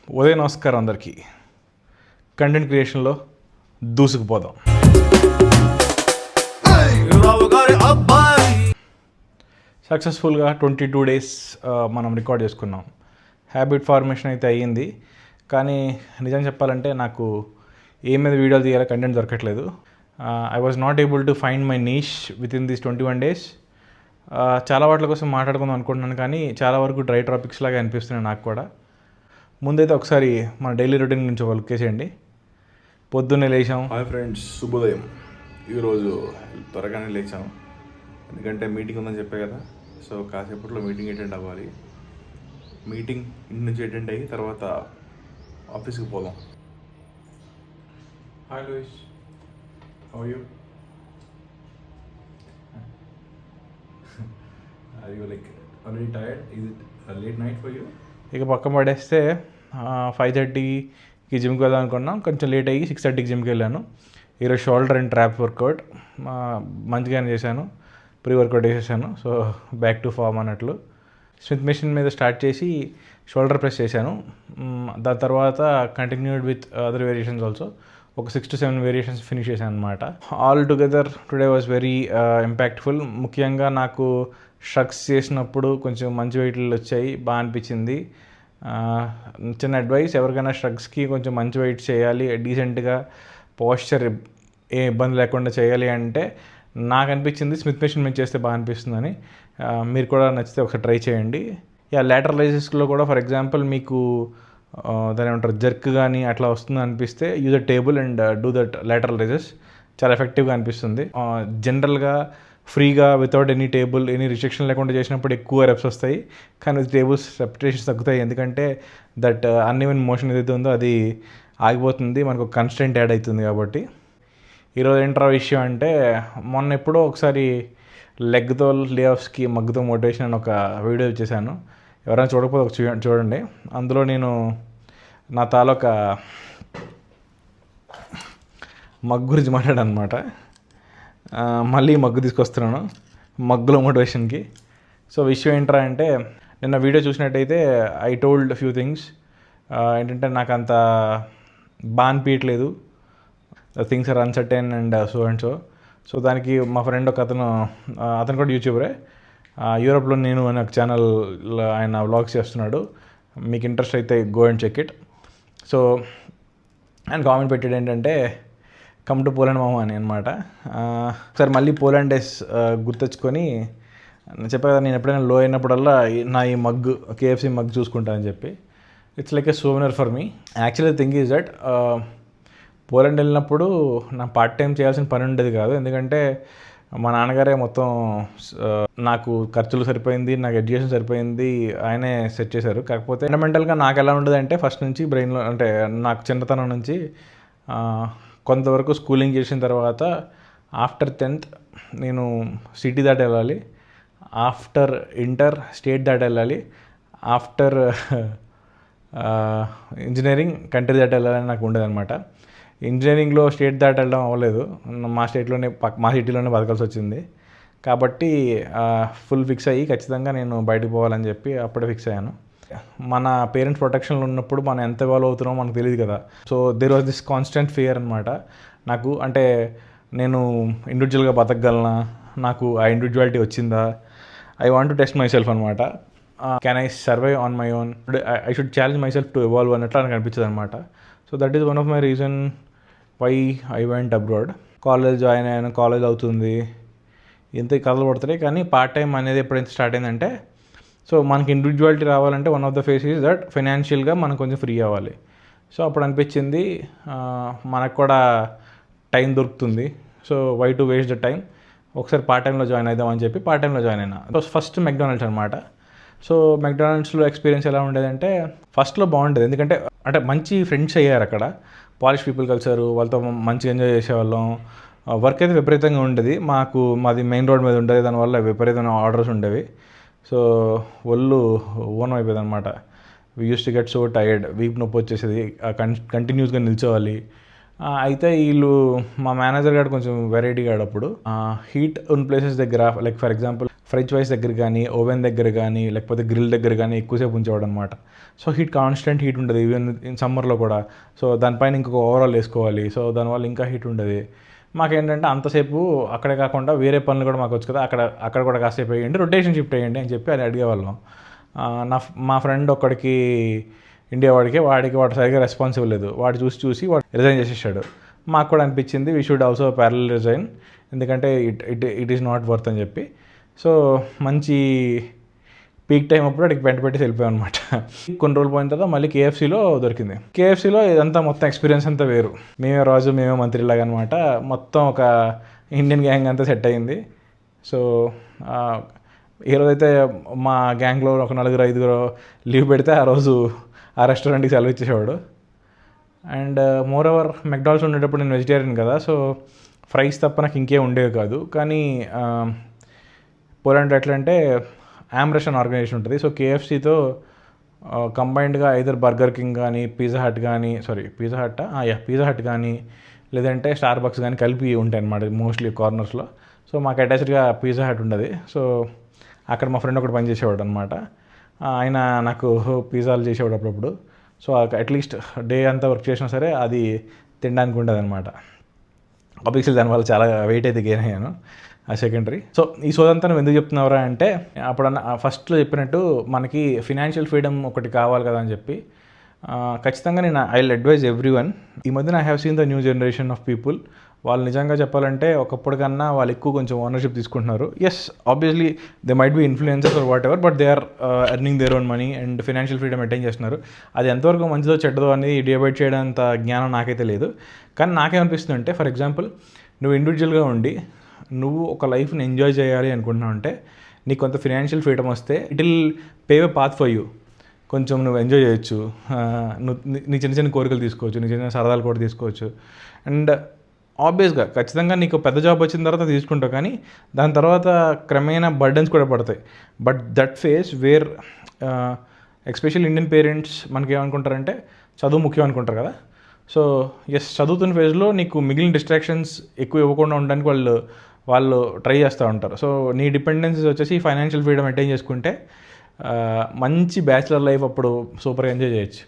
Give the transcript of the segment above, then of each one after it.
ఉదయం నమస్కారం అందరికీ. కంటెంట్ క్రియేషన్లో దూసుకుపోదాం. సక్సెస్ఫుల్గా 22 days మనం రికార్డ్ చేసుకున్నాం. హ్యాబిట్ ఫార్మేషన్ అయితే అయ్యింది, కానీ నిజం చెప్పాలంటే నాకు ఏ మీద వీడియోలు తీయాలో కంటెంట్ దొరకట్లేదు. I was not able to find my niche with in these 21 days. చాలా వాటి కోసం మాట్లాడుకుందాం అనుకుంటున్నాను, కానీ చాలా వరకు డ్రై టాపిక్స్ లాగా అనిపిస్తున్నాయి నాకు కూడా. ముందైతే ఒకసారి మన డైలీ రొటీన్ గురించి ఒక లుక్ వేసేయండి. పొద్దున్నే లేచాం. హాయ్ ఫ్రెండ్స్, శుభోదయం. ఈరోజు త్వరగానే లేచాం, ఎందుకంటే మీటింగ్ ఉందని చెప్పే కదా. సో కాసేపట్లో మీటింగ్ అటెండ్ అవ్వాలి. మీటింగ్ ఇంటి నుంచి అటెండ్ అయ్యి తర్వాత ఆఫీస్కి పోదాం. Hi Louis, how you? Are you like already tired? Is it late night for you? ఇక పక్కన పడేస్తే 5:30కి జిమ్కి వెళ్దాం అనుకున్నాం. కొంచెం లేట్ అయ్యి 6:30కి జిమ్కి వెళ్ళాను. ఈరోజు షోల్డర్ అండ్ ట్రాప్ వర్కౌట్ మంచిగానే చేశాను. ప్రీ వర్కౌట్ వేసేసాను. సో బ్యాక్ టు ఫామ్ అన్నట్లు. స్మిత్ మెషిన్ మీద స్టార్ట్ చేసి షోల్డర్ ప్రెస్ చేశాను. దాని తర్వాత continued with other variations also. ఒక 6 to 7 వేరియేషన్స్ ఫినిష్ చేశాను అనమాట. All together today was very impactful. ముఖ్యంగా నాకు షగ్స్ చేసినప్పుడు కొంచెం మంచి వెయిట్లు వచ్చాయి, బాగా అనిపించింది. చిన్న అడ్వైస్, ఎవరికైనా షగ్స్కి కొంచెం మంచి వెయిట్ చేయాలి, డీసెంట్గా పోస్చర్ ఏ ఇబ్బంది లేకుండా చేయాలి అంటే నాకు అనిపించింది స్మిత్ మెషిన్ మీద చేస్తే బాగా అనిపిస్తుందని. మీరు కూడా నచ్చితే ఒకసారి ట్రై చేయండి. లాటరల్ రైజెస్లో కూడా ఫర్ ఎగ్జాంపుల్ మీకు దాని ఏమంటారు జర్క్ కానీ అట్లా వస్తుంది అనిపిస్తే use a table and do that lateral raises. చాలా ఎఫెక్టివ్గా అనిపిస్తుంది. జనరల్గా ఫ్రీగా without any table any restriction లేకుండా చేసినప్పుడు ఎక్కువ రెప్స్ వస్తాయి, కానీ విత్ టేబుల్స్ రెప్యుటేషన్స్ తగ్గుతాయి. ఎందుకంటే దట్ అన్ఈవెన్ మోషన్ ఏదైతే ఉందో అది ఆగిపోతుంది, మనకు కన్స్టెంట్ యాడ్ అవుతుంది. కాబట్టి ఈరోజు ఏంట్రా విషయం అంటే, మొన్న ఎప్పుడో ఒకసారి లెగ్తో లేఆఫ్స్కి మగ్గుతో మోటివేషన్ అని ఒక వీడియో చేశాను. ఎవరైనా చూడకపోతే ఒక చూడండి. అందులో నేను నా తాలూకా మగ్గు గురించి మాట్లాడాను అనమాట. మళ్ళీ మగ్గు తీసుకొస్తున్నాను, మగ్గులో మోటివేషన్కి. సో విషయం ఏంట్రా అంటే, నిన్న వీడియో చూసినట్టయితే ఐ టోల్డ్ ఫ్యూ థింగ్స్. ఏంటంటే నాకు అంత బాగా అనిపించట్లేదు, things are uncertain and so. So దానికి మా ఫ్రెండ్ ఒక అతను కూడా యూట్యూబరే, యూరోప్లో నేను అనే ఒక ఛానల్ ఆయన వ్లాగ్స్ చేస్తున్నాడు. మీకు ఇంట్రెస్ట్ అయితే go and check it. So ఆయన కామెంట్ పెట్టాడు ఏంటంటే, కమ్ టు పోలాండ్ మామ అని అనమాట. ఒకసారి మళ్ళీ పోలాండ్ డేస్ గుర్తొచ్చుకొని చెప్పా కదా, నేను ఎప్పుడైనా లో అయినప్పుడల్లా నా ఈ మగ్గు KFC మగ్గు చూసుకుంటానని చెప్పి. It's like a souvenir for me. Actually thing is that Poland వెళ్ళినప్పుడు నా పార్ట్ టైం చేయాల్సిన పని ఉండేది కాదు, ఎందుకంటే మా నాన్నగారే మొత్తం నాకు ఖర్చులు సరిపోయింది, నాకు ఎడ్యుకేషన్ సరిపోయింది, ఆయనే సెట్ చేశారు. కాకపోతే ఫండమెంటల్గా నాకు ఎలా ఉండదు అంటే, ఫస్ట్ నుంచి బ్రెయిన్లో అంటే నాకు చిన్నతనం నుంచి కొంతవరకు స్కూలింగ్ చేసిన తర్వాత ఆఫ్టర్ 10th నేను సిటీ దాటి వెళ్ళాలి, ఆఫ్టర్ ఇంటర్ స్టేట్ దాటి వెళ్ళాలి, ఆఫ్టర్ ఇంజనీరింగ్ కంట్రీ దాటి వెళ్ళాలని నాకు ఉండేది అనమాట. ఇంజనీరింగ్లో స్టేట్ దాటి వెళ్ళడం అవ్వలేదు, మా సిటీలోనే బతకాల్సి వచ్చింది. కాబట్టి ఫుల్ ఫిక్స్ అయ్యి ఖచ్చితంగా నేను బయటకు పోవాలని చెప్పి అప్పుడే ఫిక్స్ అయ్యాను. మన పేరెంట్స్ ప్రొటెక్షన్లో ఉన్నప్పుడు మనం ఎంత ఇవాల్వ్ అవుతున్నామో మనకు తెలియదు కదా. So there was this constant fear అనమాట నాకు. అంటే నేను ఇండివిజువల్గా బతకగలనా, నాకు ఆ ఇండివిజువాలిటీ వచ్చిందా, I want to test myself అనమాట. Can I survive on my own, I should challenge myself to evolve అన్నట్లు నాకు అనిపించదు అనమాట. So that is one of my reason why I went abroad. College join అయ్యాను, college అవుతుంది, ఇంత కథలు పడుతున్నాయి. కానీ పార్ట్ టైం అనేది ఎప్పుడైతే స్టార్ట్ అయిందంటే, సో మనకి ఇండివిజువాలిటీ రావాలంటే one of the face is that ఫైనాన్షియల్గా మనం కొంచెం ఫ్రీ అవ్వాలి. సో అప్పుడు అనిపించింది మనకు కూడా టైం దొరుకుతుంది, so why to waste the time, ఒకసారి పార్ట్ టైంలో జాయిన్ అవుదామని చెప్పి పార్ట్ టైంలో జాయిన్ అయినా. సో ఫస్ట్ మెక్డానల్డ్స్ అనమాట. సో మెక్డానల్డ్స్లో ఎక్స్పీరియన్స్ ఎలా ఉండేదంటే, ఫస్ట్లో బాగుండేది, ఎందుకంటే మంచి ఫ్రెండ్స్ అయ్యారు అక్కడ, పాలిష్ పీపుల్ కలిసారు, వాళ్ళతో మంచిగా ఎంజాయ్ చేసేవాళ్ళం. వర్క్ అయితే విపరీతంగా ఉండేది. మాది మెయిన్ రోడ్ మీద ఉండేది, దానివల్ల విపరీతమైన ఆర్డర్స్ ఉండేవి. సో ఒళ్ళు ఓనం అయిపోయింది అనమాట. We use to get so tired, వీప్ నొప్పి వచ్చేసేది, కంటిన్యూస్గా నిల్చోవాలి. అయితే మా మేనేజర్ గారు కొంచెం వెరైటీ గాడు. అప్పుడు హీట్ ఉన్న ప్లేసెస్ దగ్గర, like for example French fries దగ్గర కానీ, ఓవెన్ దగ్గర కానీ, లేకపోతే గ్రిల్ దగ్గర కానీ ఎక్కువసేపు ఉంచేవాడు అనమాట. సో కాన్స్టెంట్ హీట్ ఉంటుంది ఈవెన్ ఇన్ సమ్మర్లో కూడా. సో దానిపైన ఇంకొక ఓవరాల్ వేసుకోవాలి. సో దానివల్ల ఇంకా హీట్ ఉండేది. మాకేంటంటే అంతసేపు అక్కడే కాకుండా వేరే పనులు కూడా మాకు వచ్చు కదా, అక్కడ కూడా కాసేపు వేయండి, రొటేషన్ షిఫ్ట్ వేయండి అని చెప్పి అది అడిగేవాళ్ళం. మా ఫ్రెండ్ ఒక్కడికి ఇండియా వాడికి వాడు సరిగ్గా రెస్పాన్సిబుల్ లేదు. వాడు చూసి వాడు రిజైన్ చేసేసాడు. మాకు కూడా అనిపించింది we should also parallel resign, ఎందుకంటే ఇట్ ఈస్ నాట్ వర్త్ అని చెప్పి. సో మంచి పీక్ టైం అప్పుడు అడిగి వెంట పెట్టి వెళ్ళిపోయాం అనమాట. కొన్ని రోజులు పోయిన తర్వాత మళ్ళీ కేఎఫ్సీలో దొరికింది. కేఎఫ్సీలో ఇదంతా మొత్తం ఎక్స్పీరియన్స్ అంతా వేరు. మేమే రాజు మేమే మంత్రిలాగా అనమాట. మొత్తం ఒక ఇండియన్ గ్యాంగ్ అంతా సెట్ అయ్యింది. సో ఏ రోజైతే మా గ్యాంగ్లో ఒక 4-5 లీవ్ పెడితే ఆ రోజు ఆ రెస్టారెంట్కి సెలవు ఇచ్చేసేవాడు. అండ్ మోర్ ఓవర్ మెక్డానల్డ్స్ ఉండేటప్పుడు నేను వెజిటేరియన్ కదా, సో ఫ్రైస్ తప్ప నాకు ఇంకేం ఉండేవి కాదు. కానీ పోలాండ్ ఎట్లా అంటే ఆమ్రెస్ట్ అనే ఆర్గనైజేషన్ ఉంటుంది. సో కేఎఫ్సీతో కంబైన్డ్గా ఐదర్ బర్గర్ కింగ్ కానీ, పిజ్జా హట్ కానీ లేదంటే స్టార్బక్స్ కానీ కలిపి ఉంటాయి అన్నమాట మోస్ట్లీ కార్నర్స్లో. సో మాకు అటాచ్డ్గా పిజ్జా హట్ ఉండదు. సో అక్కడ మా ఫ్రెండ్ ఒకటి పనిచేసేవాడు అనమాట. ఆయన నాకు పిజ్జాలు చేసేవాడు అప్పుడప్పుడు. సో అట్లీస్ట్ డే అంతా వర్క్ చేసినా సరే అది తినడానికి ఉండదు అనమాట. ఆబ్వియస్లీ దానివల్ల చాలా వెయిట్ అయితే గెయిన్ అయ్యాను, ఆ సెకండరీ. సో ఈ సోదంతా నువ్వు ఎందుకు చెప్తున్నావురా అంటే, అప్పుడన్నా ఫస్ట్లో చెప్పినట్టు మనకి ఫినాన్షియల్ ఫ్రీడమ్ ఒకటి కావాలి కదా అని చెప్పి ఖచ్చితంగా నేను I will advise everyone. ఈ మధ్యన I have seen the new generation of people. వాళ్ళు నిజంగా చెప్పాలంటే ఒకప్పుడు కన్నా వాళ్ళు ఎక్కువ కొంచెం ఓనర్షిప్ తీసుకుంటున్నారు. Yes, obviously they might be influencers or whatever, but they are earning their own money and financial freedom maintain చేస్తున్నారు. అది ఎంతవరకు మంచిదో చెడ్డదో అనేది డిబేట్ చేయడంత జ్ఞానం నాకైతే లేదు. కానీ నాకేమనిపిస్తుంది అంటే, ఫర్ ఎగ్జాంపుల్ నువ్వు ఇండివిజువల్గా ఉండి నువ్వు ఒక లైఫ్ని ఎంజాయ్ చేయాలి అనుకుంటున్నావు అంటే, నీకు కొంత ఫినాన్షియల్ ఫ్రీడమ్ వస్తే it will pave a path for you. కొంచెం నువ్వు ఎంజాయ్ చేయొచ్చు, నీ చిన్న చిన్న కోరికలు తీసుకోవచ్చు, నీ చిన్న సరదాలు కూడా తీసుకోవచ్చు. అండ్ ఆబ్వియస్గా ఖచ్చితంగా నీకు పెద్ద జాబ్ వచ్చిన తర్వాత తీసుకుంటావు, కానీ దాని తర్వాత క్రమేణా బర్డన్స్ కూడా పడతాయి. But that phase where especially Indian parents మనకి ఏమనుకుంటారంటే చదువు ముఖ్యం అనుకుంటారు కదా. సో ఎస్, చదువుతున్న ఫేజ్లో నీకు మిగిలిన డిస్ట్రాక్షన్స్ ఎక్కువ ఇవ్వకుండా ఉండడానికి వాళ్ళు ట్రై చేస్తూ ఉంటారు. సో నీ డిపెండెన్సీస్ వచ్చేసి ఫైనాన్షియల్ ఫ్రీడమ్ మెయింటైన్ చేసుకుంటే మంచి బ్యాచిలర్ లైఫ్ అప్పుడు సూపర్గా ఎంజాయ్ చేయొచ్చు.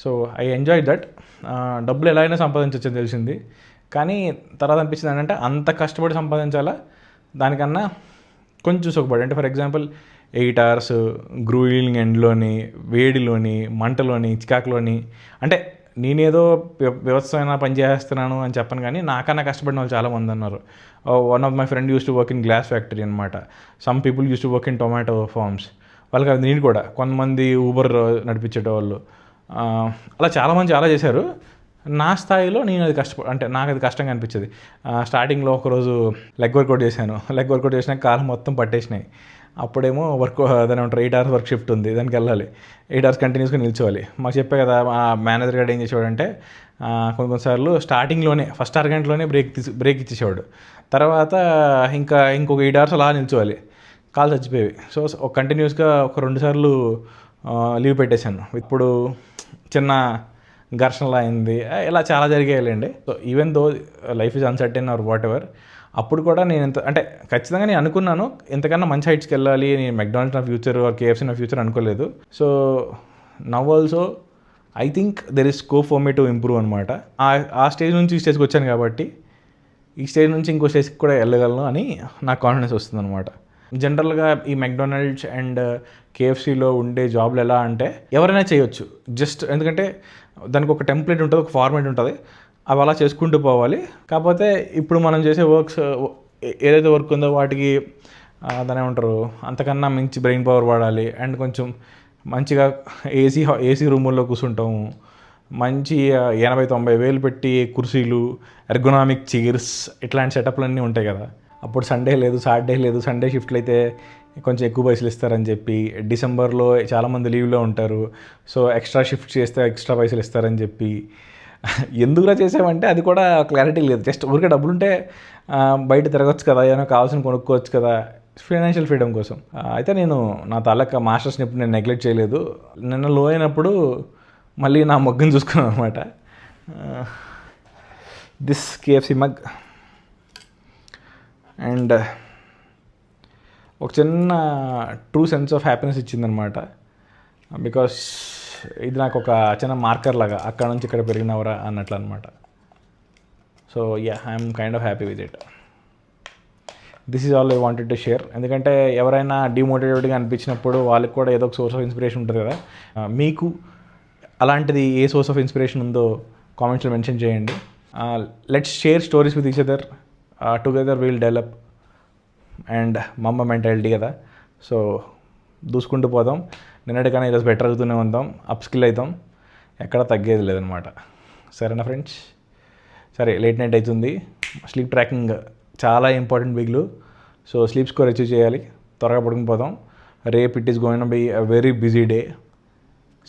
So I enjoy that. డబ్బులు ఎలా అయినా సంపాదించవచ్చని తెలిసింది, కానీ తర్వాత అనిపించింది ఏంటంటే అంత కష్టపడి సంపాదించాలా దానికన్నా కొంచెం సుఖపడి. అంటే ఫర్ ఎగ్జాంపుల్ 8 hours గ్రూయింగ్ ఎండ్లోని, వేడిలోని, మంటలోని, చికాకులోని, అంటే నేనేదో వ్యవసాయమైన పని చేస్తున్నాను అని చెప్పను, కానీ నాకన్నా కష్టపడిన వాళ్ళు చాలామంది అన్నారు. One of my friend use to work in glass factory అనమాట. Some people use to work in tomato farms. వాళ్ళకి అది నేను కూడా, కొంతమంది ఊబర్ నడిపించేటవాళ్ళు, అలా చాలామంది చాలా చేశారు. నా స్థాయిలో నేను అది అంటే నాకు అది కష్టంగా అనిపించేది. స్టార్టింగ్లో ఒకరోజు లెగ్ వర్కౌట్ చేశాను. లెగ్ వర్కౌట్ చేసినాక కాలు మొత్తం పట్టేసినాయి. అప్పుడేమో దాని 8 hours వర్క్ షిఫ్ట్ ఉంది, దానికి వెళ్ళాలి, 8 hours కంటిన్యూస్గా నిల్చోవాలి. మాకు చెప్పే కదా ఆ మేనేజర్ గారు ఏం చేసేవాడంటే కొన్నిసార్లు స్టార్టింగ్లోనే ఫస్ట్ అరగంటలోనే బ్రేక్ ఇచ్చేసేవాడు. తర్వాత ఇంకొక 8 hours అలా నిల్చోవాలి, కాలు చచ్చిపోయేవి. సో కంటిన్యూస్గా ఒక 2 సార్లు లీవ్ పెట్టేశాను. ఇప్పుడు చిన్న ఘర్షణలా అయింది, ఇలా చాలా జరిగాయండి. So even though life is uncertain or whatever, అప్పుడు కూడా నేను అంటే ఖచ్చితంగా నేను అనుకున్నాను ఎంతకన్నా మంచి హైట్స్కి వెళ్ళాలి, నేను మెక్డానల్డ్స్ నా ఫ్యూచర్ ఆర్ కేఎఫ్సీ నా ఫ్యూచర్ అనుకోలేదు. So now also I think there is scope for me to improve అనమాట. ఆ స్టేజ్ నుంచి ఈ స్టేజ్కి వచ్చాను కాబట్టి ఈ స్టేజ్ నుంచి ఇంకో స్టేజ్కి కూడా వెళ్ళగలను అని నాకు కాన్ఫిడెన్స్ వస్తుంది అనమాట. జనరల్గా ఈ మెక్డానల్డ్స్ అండ్ కేఎఫ్సీలో ఉండే జాబ్లు ఎలా అంటే ఎవరైనా చేయొచ్చు, జస్ట్ ఎందుకంటే దానికి ఒక టెంప్లెట్ ఉంటుంది, ఒక ఫార్మేట్ ఉంటుంది, అవి అలా చేసుకుంటూ పోవాలి. కాకపోతే ఇప్పుడు మనం చేసే వర్క్స్ ఏదైతే వర్క్ ఉందో వాటికి దాని ఏమంటారు అంతకన్నా మంచి బ్రెయిన్ పవర్ వాడాలి. అండ్ కొంచెం మంచిగా ఏసీ రూముల్లో కూర్చుంటాము, మంచి 80-90 వేలు పెట్టి కుర్చీలు, ఎర్గోనామిక్ చైర్స్, ఇట్లాంటి సెటప్లన్నీ ఉంటాయి కదా. అప్పుడు సండే లేదు, సాటర్డే లేదు, సండే షిఫ్ట్లు అయితే కొంచెం ఎక్కువ పైసలు ఇస్తారని చెప్పి, డిసెంబర్లో చాలామంది లీవ్లో ఉంటారు, సో ఎక్స్ట్రా షిఫ్ట్ చేస్తే ఎక్స్ట్రా పైసలు ఇస్తారని చెప్పి ఎందుకులా చేసామంటే అది కూడా క్లారిటీ లేదు. జస్ట్ ఊరికే డబ్బులుంటే బయట తిరగచ్చు కదా, ఏమైనా కావాల్సిన కొనుక్కోవచ్చు కదా, ఫైనాన్షియల్ ఫ్రీడమ్ కోసం. అయితే నేను నా తాలూకా మాస్టర్స్ని ఎప్పుడు నేను నెగ్లెక్ట్ చేయలేదు. నిన్న లో అయినప్పుడు మళ్ళీ నా మగ్గుని చూసుకున్నాను అనమాట. This KFC mug. అండ్ ఒక చిన్న ట్రూ సెన్స్ ఆఫ్ హ్యాపీనెస్ ఇచ్చిందనమాట. బికాస్ ఇది నాకు ఒక చిన్న మార్కర్ లాగా, అక్కడ నుంచి ఇక్కడ పెరిగినవరా అన్నట్లు అనమాట. So yeah, I'm kind of happy with it. This is all I wanted to share. ఎందుకంటే ఎవరైనా డిమోటివేటెడ్గా అనిపించినప్పుడు వాళ్ళకి కూడా ఏదో ఒక సోర్స్ ఆఫ్ ఇన్స్పిరేషన్ ఉంటుంది కదా. మీకు అలాంటిది ఏ సోర్స్ ఆఫ్ ఇన్స్పిరేషన్ ఉందో కామెంట్స్లో మెన్షన్ చేయండి. Let's share stories with each other. Together will develop. And మమ్మ మెంటాలిటీ కదా, సో దూసుకుంటూ పోదాం. నిన్నటికన్నా ఈరోజు బెటర్ అవుతూనే ఉందాం, అప్ స్కిల్ అవుతాం, ఎక్కడ తగ్గేది లేదనమాట. సరేనా ఫ్రెండ్స్? సరే, లేట్ నైట్ అవుతుంది. స్లీప్ ట్రాకింగ్ చాలా ఇంపార్టెంట్ వీక్లు. సో స్లీప్ స్కోర్ అచీవ్ చేయాలి, త్వరగా పడుకుని పోదాం. రేపు it is going to be a very busy day.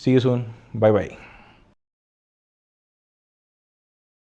See you soon. Bye by.